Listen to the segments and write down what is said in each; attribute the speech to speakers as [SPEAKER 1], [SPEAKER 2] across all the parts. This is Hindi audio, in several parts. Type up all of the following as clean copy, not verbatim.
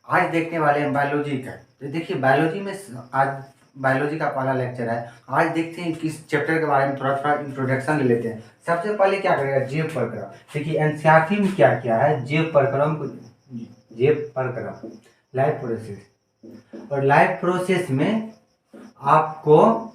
[SPEAKER 1] आज देखने वाले हैं बायोलॉजी का। तो देखिए बायोलॉजी में आज बायोलॉजी का पहला लेक्चर है। आज देखते हैं किस चैप्टर के बारे में थोड़ा थोड़ा इंट्रोडक्शन ले लेते हैं। सबसे पहले क्या करेगा, जैव प्रक्रम। देखिए एनसीईआरटी में क्या किया है, जैव प्रक्रम को, जैव प्रक्रम लाइफ प्रोसेस। और लाइफ प्रोसेस में आपको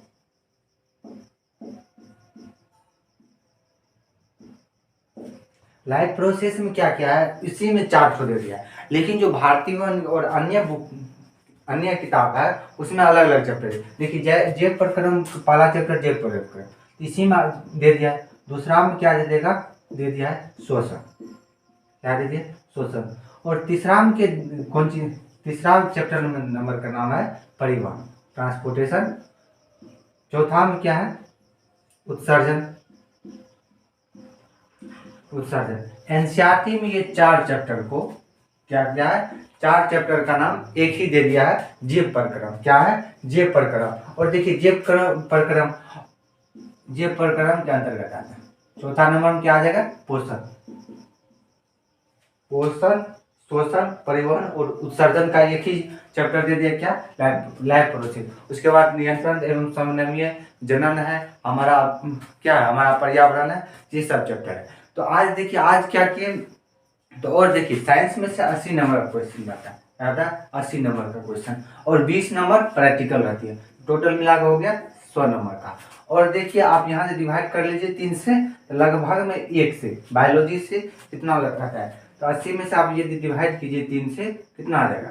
[SPEAKER 1] लाइफ प्रोसेस में क्या किया है, इसी में 4 ठो दे दिया है। लेकिन जो भारतीय और अन्य किताब है उसमें अलग अलग चैप्टर है। देखिए जैव प्रक्रम पहला चैप्टर जैव प्रक्रम इसी में दे दिया है। दूसरा में क्या दे देगा, दे दिया है शोषण। क्या दे दिया, शोषण। और तीसरा में के कौन सी, तीसरा चैप्टर नंबर का नाम है परिवहन, ट्रांसपोर्टेशन। चौथा में क्या है, उत्सर्जन। उत्सर्जन। एनसीईआरटी में ये 4 चैप्टर को क्या किया है, 4 चैप्टर का नाम एक ही दे दिया है, जैव प्रक्रम। क्या है, जैव प्रक्रम। और देखिए जैव प्रक्रम के अंतर्गत आता है। चौथा नंबर में क्या आ जाएगा, पोषण, शोषण, परिवहन और उत्सर्जन का एक ही चैप्टर दे दिया, क्या, लाइफ प्रोसेस। उसके बाद नियंत्रण एवं समन्वय, जनन है, हमारा क्या है, हमारा पर्यावरण है, ये सब चैप्टर है। तो आज देखिए आज क्या किए, तो और देखिए साइंस में से 80 नंबर का क्वेश्चन आता है 80 नंबर का क्वेश्चन, और 20 नंबर प्रैक्टिकल रहती है। टोटल मिला हो गया 100 नंबर का। और देखिए आप यहाँ से डिवाइड कर लीजिए 3 से, लगभग में 1 से बायोलॉजी से कितना रहता है। तो 80 में से आप ये डिवाइड कीजिए 3 से, कितना आ जाएगा,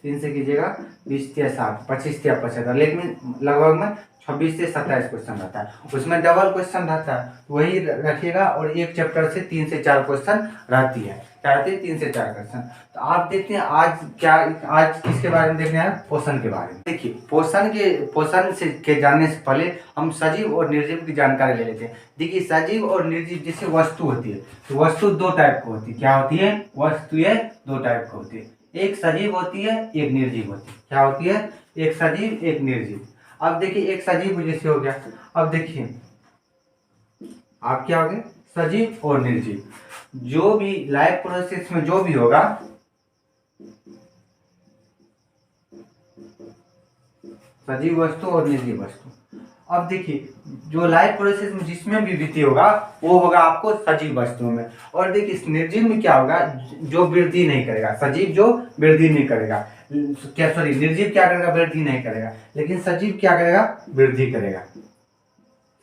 [SPEAKER 1] 3 से कीजिएगा 20 या 60, 25 या 75, लेकिन लगभग में 26 से 27 क्वेश्चन रहता है। उसमें डबल क्वेश्चन रहता है, वही रखिएगा। और एक चैप्टर से 3 से 4 क्वेश्चन रहती है, क्या रहती है, 3 से 4 क्वेश्चन। तो आप देखते हैं आज क्या, आज किसके बारे में देखना है, पोषण के बारे में। देखिए पोषण से के जानने से पहले हम सजीव और निर्जीव की जानकारी ले लेते हैं। देखिए सजीव और निर्जीव जैसे वस्तु होती है, तो वस्तु 2 टाइप की होती है। क्या होती है, वस्तुएं 2 टाइप की होती है, एक सजीव होती है, एक निर्जीव होती है। क्या होती है, एक सजीव, एक निर्जीव। अब देखिए एक सजीव जैसे हो गया, अब देखिए आप क्या हो गए, सजीव और निर्जीव। जो भी लाइफ प्रोसेस में जो भी होगा, सजीव वस्तु और निर्जीव वस्तु। अब देखिए जो लाइफ प्रोसेस में जिसमें भी वृद्धि होगा वो होगा आपको सजीव वस्तुओं में। और देखिए निर्जीव में क्या होगा, जो वृद्धि नहीं करेगा। सजीव जो वृद्धि नहीं करेगा, क्या सॉरी, निर्जीव क्या करेगा, वृद्धि नहीं करेगा, लेकिन सजीव क्या करेगा, वृद्धि करेगा।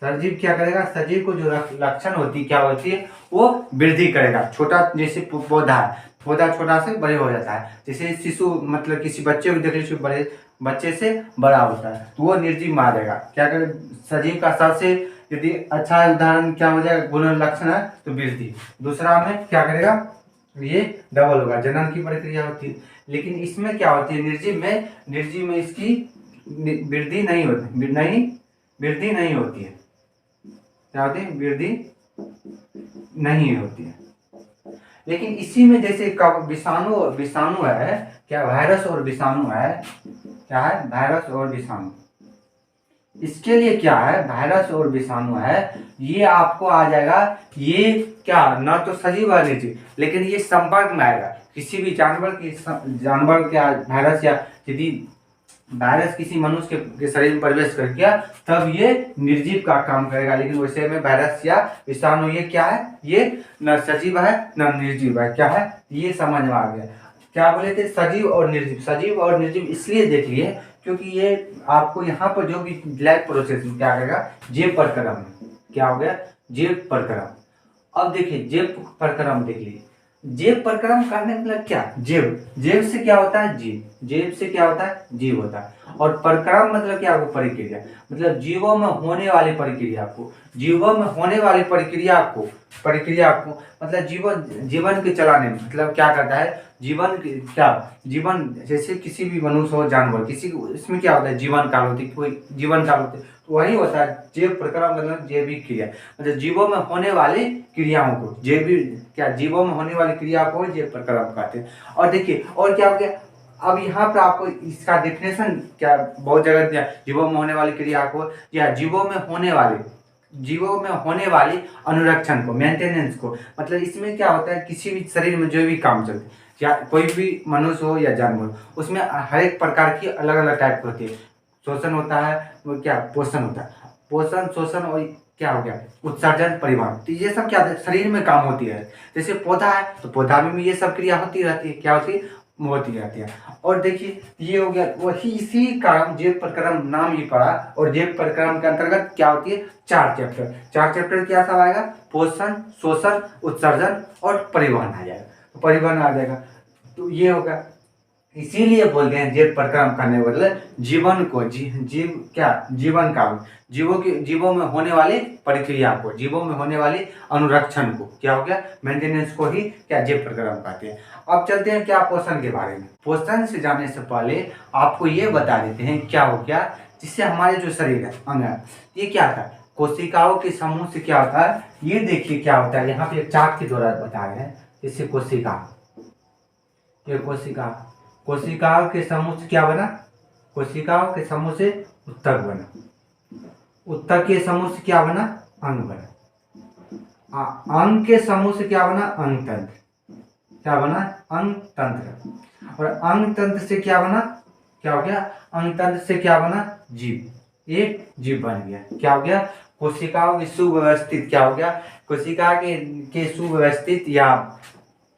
[SPEAKER 1] सजीव क्या करेगा, सजीव को जो लक्षण होती है, क्या होती है, वो वृद्धि करेगा। छोटा जैसे पौधा है, पौधा छोटा से बड़े हो जाता है। जैसे शिशु, मतलब किसी बच्चे को देख लीजिए, बड़े बच्चे से बड़ा होता है, तो वो निर्जीव में आ जाएगा। क्या करे, सजीव का सबसे यदि अच्छा उदाहरण क्या हो जाएगा, गुण लक्षण है तो वृद्धि। दूसरा में क्या करेगा, ये डबल होगा, जनन की प्रक्रिया होती है। लेकिन इसमें क्या होती है, निर्जीव में इसकी वृद्धि नहीं होती है। क्या होती है, वृद्धि नहीं होती है। लेकिन इसी में जैसे विषाणु है, क्या, वायरस और विषाणु है, क्या है, वायरस और विषाणु। इसके लिए क्या है, वायरस और विषाणु है, ये आपको आ जाएगा, ये क्या, ना तो सजीव है निर्जीव, लेकिन ये संपर्क में आएगा किसी भी जानवर के वायरस, या यदि वायरस किसी मनुष्य के शरीर में प्रवेश कर गया तब ये निर्जीव का काम करेगा। लेकिन वैसे में वायरस या विषाणु ये क्या है, ये न सजीव है न निर्जीव है। क्या है, ये समझ में आ गया। क्या बोले थे, सजीव और निर्जीव। सजीव और निर्जीव इसलिए देख लिए क्योंकि ये आपको यहाँ पर जो भी लाइफ प्रोसेस में क्या करेगा, जैव प्रक्रम, क्या हो गया, जैव प्रक्रम। अब देखिए जैव प्रक्रम देख लीजिए, जैव प्रक्रम करने मतलब क्या, जैव से क्या होता है, जैव से क्या होता है, जीव होता है। और प्रक्रम मतलब क्या, आपको प्रक्रिया, मतलब जीवों में होने वाली प्रक्रिया को, मतलब जीवन के चलाने में, मतलब क्या करता है, जीवन जैसे किसी भी मनुष्य हो, जानवर, किसी इसमें क्या होता है, जीवन काल होती है, कोई जीवन काल होती है, तो वही होता है जैव प्रक्रम, मतलब जैविक क्रिया, मतलब जीवों में होने वाली क्रियाओं को, जीवों में होने वाली क्रिया को जैव प्रक्रम कहते हैं। और देखिए और क्या हो गया, अब यहाँ पर आपको इसका डेफिनेशन क्या बहुत जगह दिया, जीवों में होने वाली क्रिया को, या जीवों में होने वाली अनुरक्षण को, मेंटेनेंस को। मतलब इसमें क्या होता है, किसी भी शरीर में जो भी काम चलते, या कोई भी मनुष्य हो या जानवर हो, उसमें हर एक प्रकार की अलग अलग टाइप की होती है। शोषण होता है, वो क्या पोषण होता है। पोषण, शोषण और क्या हो गया उत्सर्जन, परिवहन। तो ये सब क्या शरीर में काम होती है। जैसे पौधा है तो पौधा में भी ये सब क्रिया होती रहती है। क्या होती है, होती रहती है। और देखिए ये हो गया वही, इसी कारण जीव प्रक्रम नाम ही पड़ा। और जीव प्रक्रम के अंतर्गत क्या होती है, 4 चैप्टर। 4 चैप्टर क्या सब आएगा, पोषण, शोषण, उत्सर्जन और परिवहन आ जाएगा। तो परिवहन आ जाएगा, तो ये होगा। इसीलिए बोलते हैं जीव प्रक्रम करने बदले जीवन को जीव क्या जीवन का, जीवों में होने वाली प्रक्रिया को, जीवों में होने वाली अनुरक्षण को क्या हो गया, मेंटेनेंस को ही क्या जीव प्रक्रम कहते हैं। अब चलते हैं क्या पोषण के बारे में। पोषण से जाने से पहले आपको ये बता देते हैं क्या हो गया, जिससे हमारे जो शरीर है अंग है, ये क्या था, कोशिकाओं के समूह से क्या होता है। ये देखिए क्या होता है, यहाँ पे एक चार्ट के द्वारा बता रहे हैं। जैसे कोशिका, ये कोशिकाओं के समूह से क्या बना, कोशिकाओं के समूह से उत्तक बना, उत्तक के समूह से क्या बना, अंग बना, अंग के समूह से क्या बना, अंग तंत्र। क्या बना, अंग तंत्र। और अंग तंत्र से क्या बना, क्या हो गया, अंग तंत्र से क्या बना, जीव। एक जीव बन गया। क्या हो गया, कोशिकाओं की सुव्यवस्थित क्या हो गया, कोशिका के सुव्यवस्थित या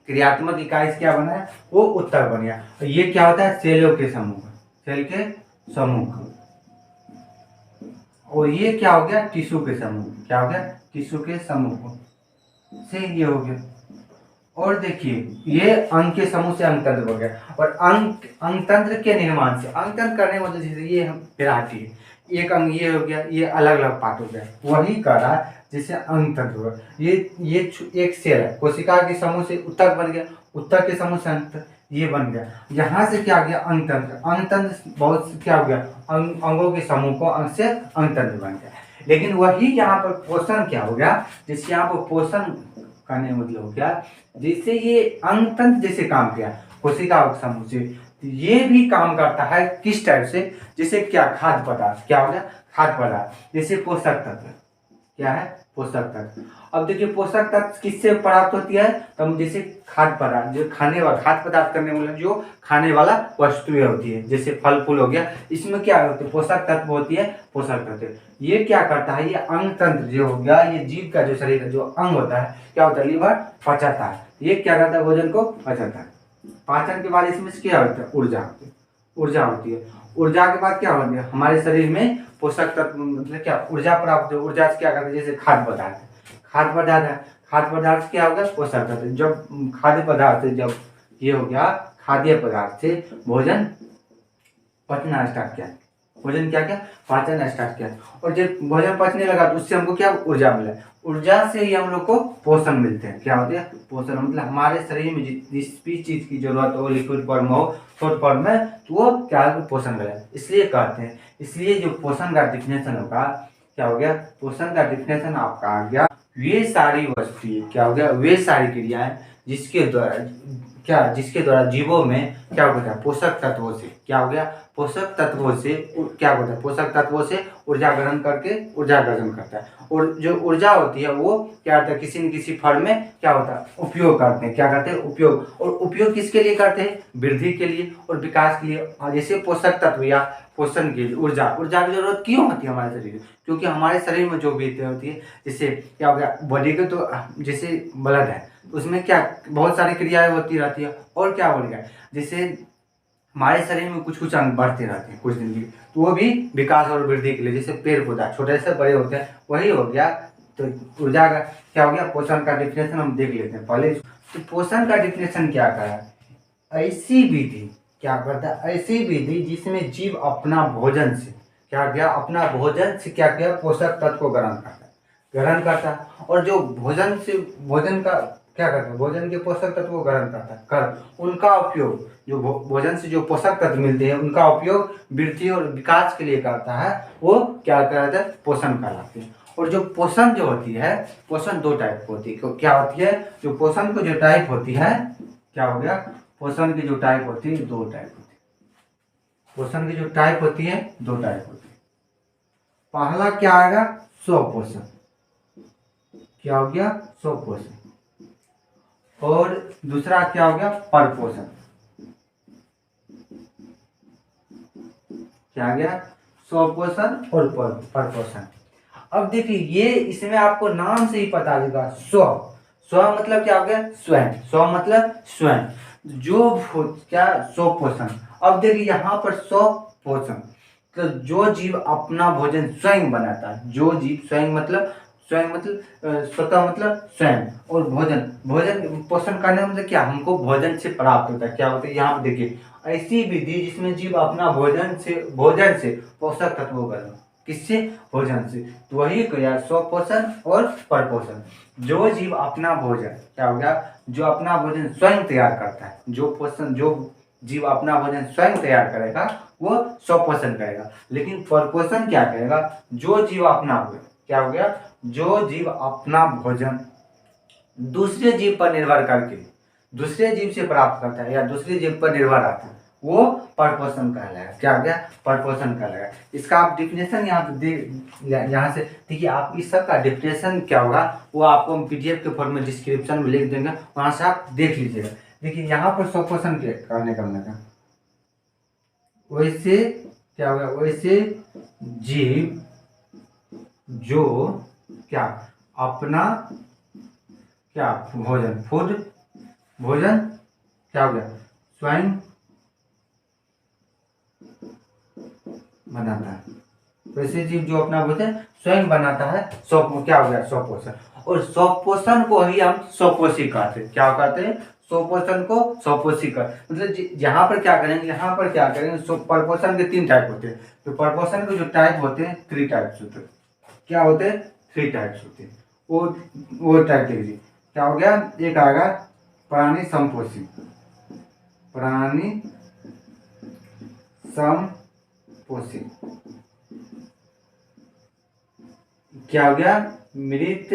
[SPEAKER 1] क्रियात्मक इकाई से क्या बना है, वो उत्तक बन गया। और ये क्या होता है, सेलों के समूह, सेल के समूह। और ये क्या हो गया, टिश्यू के समूह। क्या हो गया, टिश्यू के समूह से ये हो गया। और देखिए ये अंग के समूह से अंग तंत्र हो गया। और अंग तंत्र के निर्माण से, अंग तंत्र करने मतलब जैसे ये हम विराट है, एक अंग ये हो गया, ये अलग अलग पार्ट हो गया, वही कर रहा है जिससे अंग तंत्र हो गया। ये एक सेल है, कोशिका के समूह से उत्तक बन गया, उत्तक के समूह से अंग ये बन गया। यहाँ से क्या गया, अंग तंत्र। अंग तंत्र बहुत क्या हो गया, अंगों के समूह को अंग से अंग तंत्र बन गया। लेकिन वही यहाँ पर पोषण क्या हो गया, जिससे यहाँ पर पोषण करने मतलब हो गया, जिससे ये अंग तंत्र जैसे काम किया कोशिका समूह से, ये भी काम करता है किस टाइप से, जैसे क्या खाद्य पदार्थ। क्या हो गया, खाद्य पदार्थ, जैसे पोषक तत्व। क्या है, पोषक तत्व। अब देखिए पोषक तत्व किससे प्राप्त होती है, तो हम जैसे खाद्य पदार्थ, जो खाने वाला, खाद्य पदार्थ करने मतलब जो खाने वाला वस्तुएं होती है, जैसे फल फूल हो गया, इसमें क्या होती है, पोषक तत्व होती है, पोषक तत्व। ये क्या करता है, ये अंग तंत्र जो हो गया, ये जीव का जो शरीर है, जो अंग होता है, क्या होता है, लीवर पचाता है। ये क्या करता है, भोजन को पचाता है। पाचन के बाद इसमें क्या होता है, ऊर्जा होती है, ऊर्जा होती है। ऊर्जा के बाद क्या होती है, हमारे शरीर में पोषक तत्व मतलब क्या, ऊर्जा प्राप्त हो। ऊर्जा से क्या करते हैं, जैसे खाद्य पदार्थ है, खाद्य पदार्थ है, खाद्य पदार्थ क्या होगा, पोषक तत्व। जब खाद्य पदार्थ जब ये हो गया, खाद्य पदार्थ से भोजन पचना स्टार्ट किया, भोजन क्या क्या पाचन स्टार्ट किया। और जब भोजन पचने लगा तो उससे हमको क्या ऊर्जा मिला, ऊर्जा से ही हम लोग को पोषण मिलते हैं। क्या होते हैं, पोषण मतलब हमारे शरीर में जिस भी चीज की जरूरत हो, लिक्विड फॉर्म हो, ठोस फॉर्म में, तो वो क्या है, पोषण मिला। इसलिए कहते हैं, इसलिए जो पोषण का डिफिनेशन होगा, क्या हो गया, पोषण का डिफिनेशन आपका आ गया, वे सारी वस्तुएं, क्या हो गया, वे सारी क्रियाएं जिसके द्वारा क्या, जिसके द्वारा जीवों में क्या होता है, पोषक तत्वों से क्या हो गया, पोषक तत्वों से क्या होता है, पोषक तत्वों से ऊर्जा ग्रहण करके ऊर्जा ग्रहण करता है। और जो ऊर्जा होती है वो क्या होता है, किसी न किसी फॉर्म में क्या होता है, उपयोग करते हैं। क्या करते हैं, उपयोग। और उपयोग किसके लिए करते हैं, वृद्धि के लिए और विकास के लिए। जैसे पोषक तत्व या पोषण के लिए ऊर्जा, ऊर्जा की जरूरत क्यों होती है हमारे शरीर में, क्योंकि हमारे शरीर में जो भी होती है, जैसे क्या हो गया, बॉडी के तो जैसे ब्लड है, उसमें क्या बहुत सारी क्रियाएं होती रहती है। और क्या हो गया, जैसे हमारे शरीर में कुछ कुछ अंग बढ़ते रहते हैं कुछ दिन के लिए, तो वो भी विकास और वृद्धि के लिए। जैसे पेड़ पौधा छोटे से बड़े होते हैं, वही हो गया। तो ऊर्जा का क्या हो गया, पोषण का डिफिनेशन हम देख लेते हैं पहले। तो पोषण का डिफिनेशन क्या करा, ऐसी विधि, क्या करता है, ऐसी विधि जिसमें जीव अपना भोजन से क्या किया, अपना भोजन से क्या किया, पोषक तत्व को ग्रहण करता है। और जो भोजन से, भोजन का क्या करता है, भोजन के पोषक तत्व को ग्रहण करता है, कर उनका उपयोग, जो भोजन से जो पोषक तत्व मिलते हैं उनका उपयोग वृद्धि और विकास के लिए करता है, वो क्या कहलाता है, पोषण कहलाते हैं। और जो पोषण जो होती है, पोषण 2 टाइप की होती है। क्या होती है, जो पोषण को जो टाइप होती है, क्या हो गया, पोषण की जो टाइप होती है 2 टाइप होती है। पोषण की जो टाइप होती है 2 टाइप होती है। पहला क्या आएगा, स्वपोषण। क्या हो गया, स्वपोषण। और दूसरा क्या हो गया, परपोषण। क्या आ गया, स्वपोषण और परपोषण। अब देखिए ये इसमें आपको नाम से ही पता चलेगा, स्व। स्व मतलब क्या हो गया, स्वयं। स्व मतलब स्वयं, जो क्या, स्वपोषण। अब देखिए यहाँ पर स्वपोषण, तो जो जीव अपना भोजन स्वयं बनाता है, जो जीव स्वयं मतलब, स्वयं मतलब स्वतः मतलब स्वयं, और भोजन, भोजन पोषण करने मतलब क्या, हमको भोजन से प्राप्त होता है। क्या होता है यहाँ पे देखिए, ऐसी विधि जिसमें जीव अपना भोजन से पोषक तत्वों का, किससे, भोजन से, तो वही किया स्वपोषण और परपोषण। जो जीव अपना भोजन, क्या हो गया, जो अपना भोजन स्वयं तैयार करता है, जो जीव अपना भोजन स्वयं तैयार करेगा वो स्वपोषण करेगा। लेकिन परपोषण क्या करेगा, जो जीव अपना भोजन, क्या हो गया, जो जीव अपना भोजन दूसरे जीव पर निर्भर करके, दूसरे जीव से प्राप्त करता है या दूसरे जीव पर निर्भर रहता है, वो परपोषण कहलाएगा। क्या हो गया, परपोषण कहलाएगा। इसका आप डिफिनेशन यहाँ पे यहाँ से देखिए, आप इस सब का डिफिनेशन क्या होगा वो आपको हम पीडीएफ के फॉर्म में डिस्क्रिप्शन में लिख देंगे, वहां से आप देख लीजिएगा। देखिए यहाँ पर स्वपोषण करने का वैसे क्या होगा, वैसे जीव जो क्या अपना क्या भोजन क्या हो गया, स्वयं बनाता है, वैसे जीव जो अपना भोजन स्वयं बनाता है, क्या हो गया, स्वपोषण। और स्वपोषण को ही हम स्वपोषी कहते हैं। क्या कहते हैं, स्वपोषण को स्वपोषी कर, मतलब यहाँ पर क्या करेंगे, यहाँ पर क्या करेंगे, परपोषण के 3 टाइप होते हैं। तो परपोषण के जो टाइप होते हैं 3 टाइप्स होते हैं। क्या होते हैं, 3 टाइप्स होते हैं। वो टाइप देखिए, क्या हो गया, एक आएगा प्राणी संपोषी, प्राणी संपोषी, क्या हो गया, मृत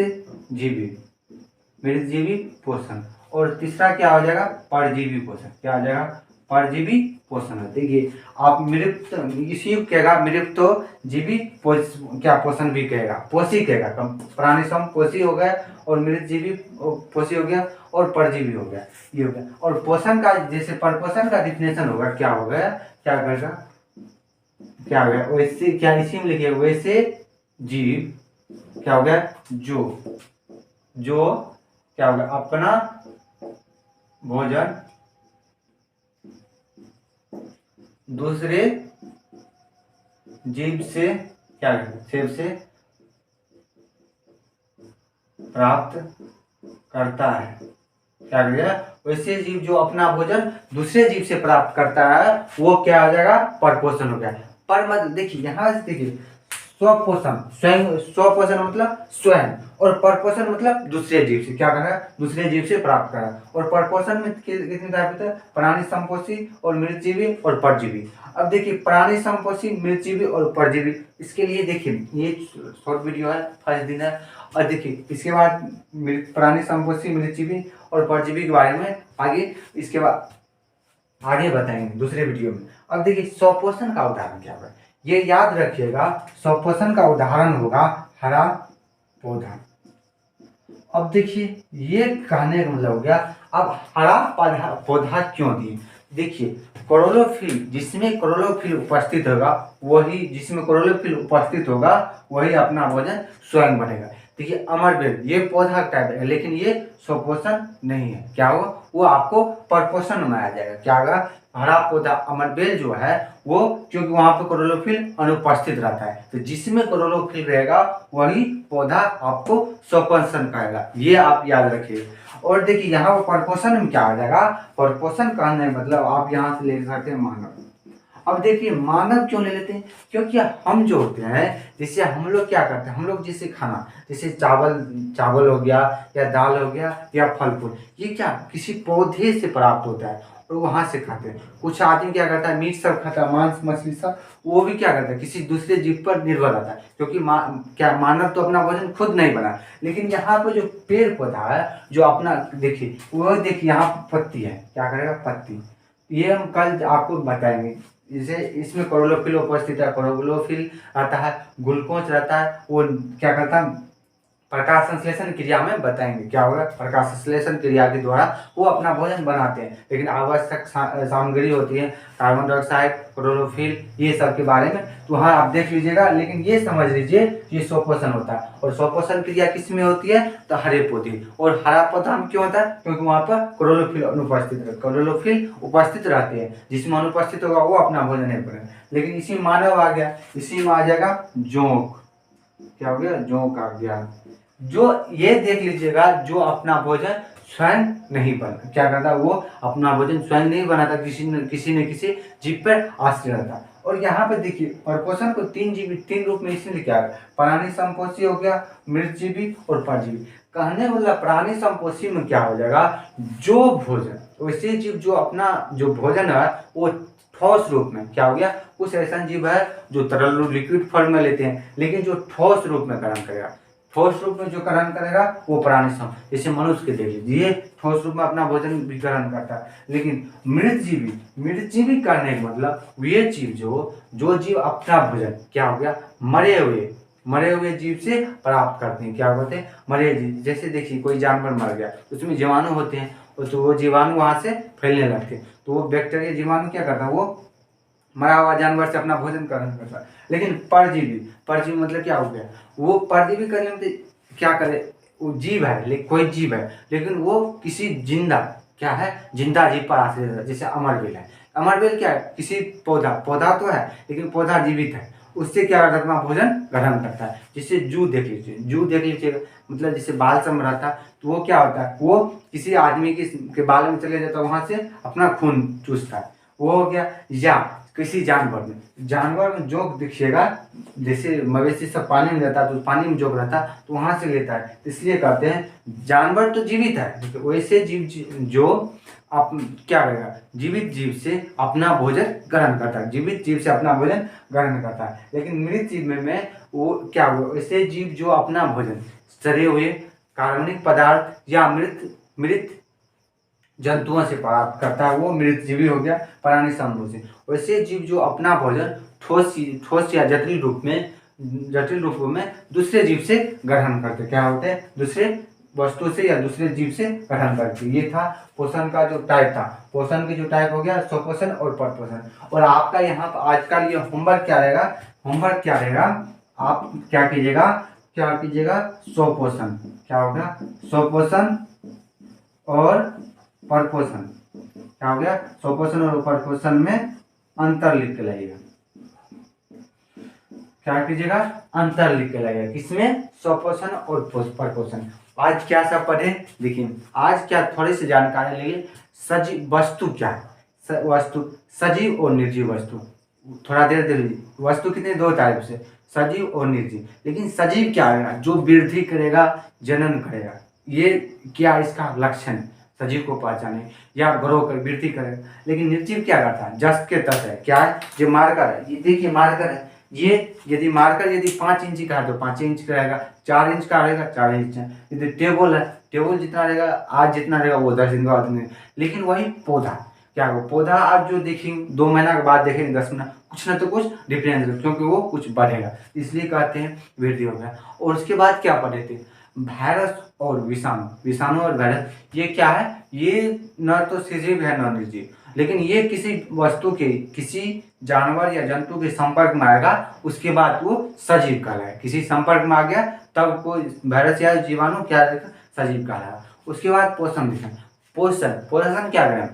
[SPEAKER 1] जीवी पोषण। और तीसरा क्या हो जाएगा, परजीवी पोषण। क्या हो जाएगा, परजीवी पोषण। देखिए आप मृत, इसी को कहेगा मृत तो जीवी क्या पोषण भी कहेगा, पोषी कहेगा। प्राणी सम पोषी हो गया, और मृत जीवी पोषी हो गया, और परजीवी हो गया, ये हो गया। और पोषण का जैसे परपोषण का डिफिनेशन होगा, क्या हो गया, क्या करेगा, क्या हो गया, वैसे क्या इसी में लिखिए, वैसे जीव क्या हो गया, जो क्या हो गया, अपना भोजन दूसरे जीव से क्या से प्राप्त करता है। क्या करेगा, वैसे जीव जो अपना भोजन दूसरे जीव से प्राप्त करता है वो क्या हो जाएगा, परपोषण हो गया। पर मतलब देखिए यहाँ से देखिए, स्वपोषण, स्वयं, स्वपोषण मतलब स्वयं, और परपोषण मतलब दूसरे जीव से क्या करना है, दूसरे जीव से प्राप्त करना। और परपोषण में कितने टाइप होते हैं, प्राणी संपोषी और मृतजीवी और परजीवी। अब देखिए प्राणी संपोषी, मृतजीवी और परजीवी, इसके लिए देखिए ये शॉर्ट वीडियो है, फर्स्ट दिन है। और देखिए इसके बाद प्राणी संपोषी, मृतजीवी और परजीवी के बारे में आगे इसके बाद आगे बताएंगे दूसरे वीडियो में। अब देखिए स्वपोषण का उदाहरण क्या है, ये याद रखिएगा, स्वपोषण का उदाहरण होगा हरा पौधा। अब देखिए ये कहने का मतलब हो गया, अब हरा पौधा क्यों दिए, देखिए क्लोरोफिल, जिसमें क्लोरोफिल उपस्थित होगा वही, जिसमें क्लोरोफिल उपस्थित होगा वही अपना भोजन स्वयं बनेगा। देखिए अमरबेल ये पौधा टाइप है, लेकिन ये स्वपोषण नहीं है। क्या होगा, वो आपको परपोषण में आ जाएगा। क्या होगा, हरा पौधा अमरबेल जो है वो, क्योंकि वहां पर क्लोरोफिल अनुपस्थित रहता है, तो जिसमें क्लोरोफिल रहेगा वही पौधा आपको स्वपोषण कहेगा, ये आप याद रखिए। और देखिए यहाँ पर परपोषण में क्या आ जाएगा, परपोषण कहने मतलब आप यहाँ से ले सकते हैं मानव। अब देखिए मानव क्यों ले लेते हैं, क्योंकि हम जो होते हैं, जैसे हम लोग क्या करते हैं, हम लोग जैसे खाना, जैसे चावल हो गया या दाल हो गया या फल फूल, ये क्या किसी पौधे से प्राप्त होता है और वहां से खाते हैं। कुछ आदमी क्या करता है, मीट सब खाता है, मांस मछली सब, वो भी क्या करता है, किसी दूसरे जीव पर निर्भर रहता है, क्योंकि क्या मानव तो अपना भोजन खुद नहीं बना। लेकिन यहाँ पर जो पेड़ पौधा है जो अपना, देखिए वो देखिए यहाँ पत्ती है, क्या करेगा, पत्ती, ये हम कल आपको बताएंगे। जैसे इसमें क्लोरोफिल उपस्थित है, क्लोरोफिल आता है, ग्लूकोज रहता है, वो क्या करता है, प्रकाश संश्लेषण क्रिया में बताएंगे क्या होगा। प्रकाश संश्लेषण क्रिया के द्वारा वो अपना भोजन बनाते हैं, लेकिन आवश्यक सामग्री होती है कार्बन डाइऑक्साइड, क्लोरोफिल, ये सब के बारे में तो हाँ आप देख लीजिएगा। लेकिन ये समझ लीजिए ये स्वपोषण होता है, और स्वपोषण क्रिया किस में होती है तो हरे पौधे। और हरा पौधा में क्यों होता है, क्योंकि वहाँ पर क्लोरोफिल अनुपस्थित रहता है, क्लोरोफिल उपस्थित रहते हैं, जिसमें अनुपस्थित होगा वो अपना भोजन नहीं बनेगा। लेकिन इसी मानव आ गया, इसी में आ जाएगा जोंक, क्या हो गया जोंक आ गया, जो ये देख लीजिएगा जो अपना भोजन स्वयं नहीं बना, क्या करता वो अपना भोजन स्वयं नहीं बनाता, किसी न किसी जीव पर आश्रित रहता। और यहाँ पे देखिए परपोषण को तीन रूप में इसलिए लिखा है, प्राणी संपोषी हो गया, मृतजीवी और परजीवी। कहने वाला प्राणी संपोषी में क्या हो जाएगा, जो भोजन वैसे जीव जो अपना जो भोजन है वो ठोस रूप में क्या हो गया, कुछ ऐसा जीव है जो तरल लिक्विड फॉर्म में लेते हैं, लेकिन जो ठोस रूप में ग्रहण करेगा, ठोस रूप में जो ग्रहण करेगा वो प्राणी सम, जैसे मनुष्य के देख लीजिए ठोस रूप में अपना भोजन भी ग्रहण करता है। लेकिन मृतजीवी करने का मतलब वे जीव जो जीव अपना भोजन क्या हो गया मरे हुए जीव से प्राप्त करते हैं, क्या होते हैं मरे जीव। जैसे देखिए कोई जानवर मर गया उसमें जीवाणु होते हैं, तो वो जीवाणु वहां से फैलने लगते हैं, तो वो बैक्टीरिया जीवाणु क्या करता है वो मरा हुआ जानवर से अपना भोजन ग्रहण करता है। लेकिन परजीवी मतलब क्या हो गया, वो परजीवी करने में क्या करे, वो जीव है लेकिन कोई जीव है लेकिन वो किसी जिंदा क्या है जिंदा जीव पर आश्रित है। जैसे अमरबेल है, अमरबेल क्या है किसी पौधा तो है लेकिन पौधा जीवित है, उससे क्या करता है अपना भोजन ग्रहण करता है। जिससे जू देख लीजिए मतलब जैसे बाल सम रहता है, तो वो क्या होता है वो किसी आदमी के बाल में चले जाता है, वहां से अपना खून चूसता है, वो हो गया। या किसी जानवर में जोंक दिखिएगा, जैसे मवेशी सब पानी में रहता है तो पानी में जोंक रहता है तो वहां से लेता है, इसलिए कहते हैं जानवर तो जीवित है, तो वैसे जीव जो आप क्या करेगा जीवित जीव से अपना भोजन ग्रहण करता है, जीवित जीव से अपना भोजन ग्रहण करता है। लेकिन मृत जीव में वो क्या हुआ, वैसे जीव जो अपना भोजन सड़े हुए कार्बनिक पदार्थ या मृत जंतुओं से प्राप्त करता है, वो मृतजीवी हो गया प्राणी संभोजी। वैसे जीव जो अपना भोजन ठोस या जटिल रूप में दूसरे जीव से ग्रहण करते, क्या होते हैं दूसरे वस्तु से या दूसरे जीव से ग्रहण करते। ये था पोषण का जो टाइप था, पोषण के जो टाइप हो गया स्वपोषण और परपोषण। और आपका यहाँ पर आज का ये होमवर्क क्या रहेगा, आप क्या कीजिएगा स्वपोषण, क्या होगा स्वपोषण और परपोषण, क्या हो गया स्वपोषण और परपोषण में अंतर लिख के लाइएगा, क्या कीजिएगा अंतर लिख के लाइएगा, किसमें स्वपोषण और परपोषण। आज क्या सब पढ़े देखिए, आज क्या थोड़ी सी जानकारी लिए सजीव वस्तु क्या है, वस्तु सजीव और निर्जीव वस्तु, थोड़ा देर दे लीजिए। वस्तु कितने दो टाइप से सजीव और निर्जीव, लेकिन सजीव क्या है जो वृद्धि करेगा जनन करेगा, ये क्या इसका लक्षण सजीव को पहचाने या ग्रो कर वृद्धि करे। लेकिन निर्जीव क्या करता है जस्ट के तस है, क्या है जो मार्कर है, ये देखिए मार्कर है, ये यदि मार्कर यदि 5 इंच का है तो 5 इंच का रहेगा, 4 इंच का रहेगा 4 इंच है। यदि टेबल है, टेबल जितना रहेगा आज जितना रहेगा वो 10 दिन के बाद में। लेकिन वही पौधा क्या हो, पौधा आप जो देखेंगे 2 महीना के बाद देखेंगे 10 महीना कुछ ना तो कुछ डिफरेंस है, क्योंकि वो कुछ बढ़ेगा, इसलिए कहते हैं वृद्धि होगा। और उसके बाद क्या पढ़े थे वायरस और विषाणु और वायरस, ये क्या है ये न तो सजीव है न निर्जीव, लेकिन ये किसी वस्तु के किसी जानवर या जंतु के संपर्क में आएगा उसके बाद वो सजीव कहलाएगा, किसी संपर्क में आ गया तब कोई वायरस या जीवाणु क्या रहेगा सजीव कहलाएगा। उसके बाद पोषण दिखेगा, पोषण क्या करें,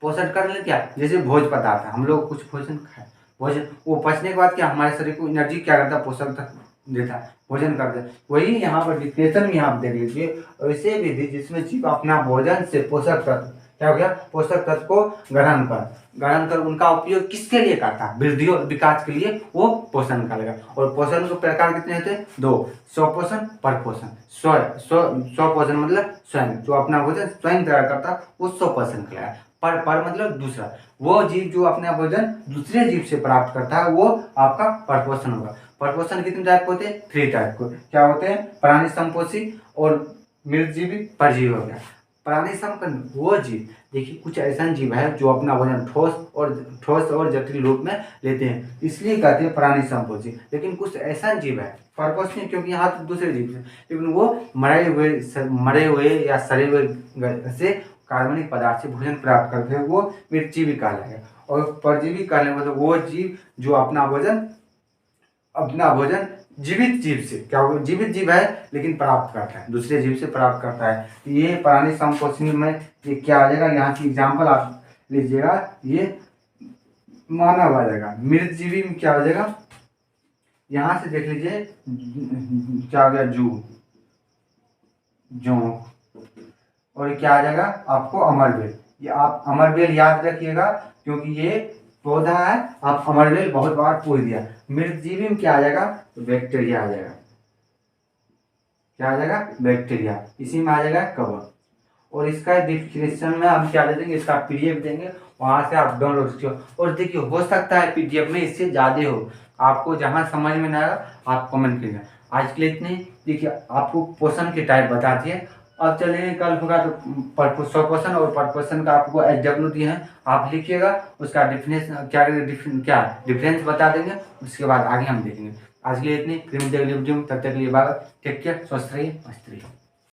[SPEAKER 1] पोषण करने क्या जैसे भोज पदार्थ है, हम लोग कुछ भोजन खाए, भोजन वो पचने के बाद क्या हमारे शरीर को एनर्जी क्या करता है पोषण तक देता है, भोजन करते हैं। वही यहाँ पर डिस्क्रिप्शन में आप देख लीजिए वैसे विधि जिसमें जीव अपना भोजन से पोषक तत्व क्या हो गया पोषक तत्व को ग्रहण कर उनका उपयोग किसके लिए करता है वृद्धि और विकास के लिए वो पोषण करेगा। और पोषण के प्रकार कितने होते हैं दो, स्वपोषण परपोषण। स्वपोषण मतलब स्वयं जो अपना भोजन स्वयं तैयार करता है वो स्वपोषण कहलाएगा। पर मतलब दूसरा, वो जीव जो अपना भोजन दूसरे जीव से प्राप्त करता है वो आपका परपोषण होगा। परपोषण कितने टाइप होते हैं 3 टाइप को, क्या होते हैं प्राणी संपोषी और मृतजीवी परजीवी हो गया। प्राणी समकंद वो जीव, देखिए कुछ ऐसा जीव है जो अपना वजन ठोस और जटिल रूप में लेते हैं, इसलिए कहते हैं प्राणी समपोषी। लेकिन कुछ ऐसा जीव है पर्पस नहीं, क्योंकि यहाँ तो दूसरे जीव है, लेकिन वो मरे हुए या सड़े हुए से कार्बनिक पदार्थ से भोजन प्राप्त करते हैं, वो मृतजीवी कहलाएगा। और परजीवी कहने मतलब वो जीव जो अपना भोजन जीवित जीव से, क्या होगा, जीवित जीव है लेकिन प्राप्त करता है, दूसरे जीव से प्राप्त करता है। ये प्राणी समपोषी में ये क्या आ जाएगा, यहाँ की एग्जाम्पल आप लीजिएगा, ये मानव आ जाएगा। मृतजीवी में क्या हो जाएगा, यहाँ से देख लीजिए क्या हो गया, जोंक, और क्या आ जाएगा आपको, अमरबेल। ये आप अमरबेल याद रखिएगा, क्योंकि ये पौधा है, आप अमरबेल बहुत बार पूछ दिया। मृतजीवी में क्या आ जाएगा, तो बैक्टीरिया आ जाएगा। क्या आ जाएगा, बैक्टीरिया। इसी में आ जाएगा कवक। और इसका डिस्क्रिप्शन में हम क्या दे देंगे, इसका पीडीएफ देंगे, वहां से आप डाउनलोड कीजिए। और देखिए हो सकता है पीडीएफ में इससे ज़्यादा हो, आपको जहां समझ में ना आएगा आप कमेंट कीजिए। आज के लिए इतने। देखिए आपको पोषण के टाइप बता दिए। अब चलिए कल होगा तो स्वपोषण और परपोषण का आपको एचडब्ल्यू दिए हैं, आप लिखिएगा, उसका डिफरेंस क्या डिफरेंस बता देंगे, उसके बाद आगे हम देखेंगे। आज के लिए इतनी, फिर मिलते हैं अगली वीडियो में, तब तक के लिए बाय, टेक केयर, स्वस्थ रहिए, मस्त रहिए।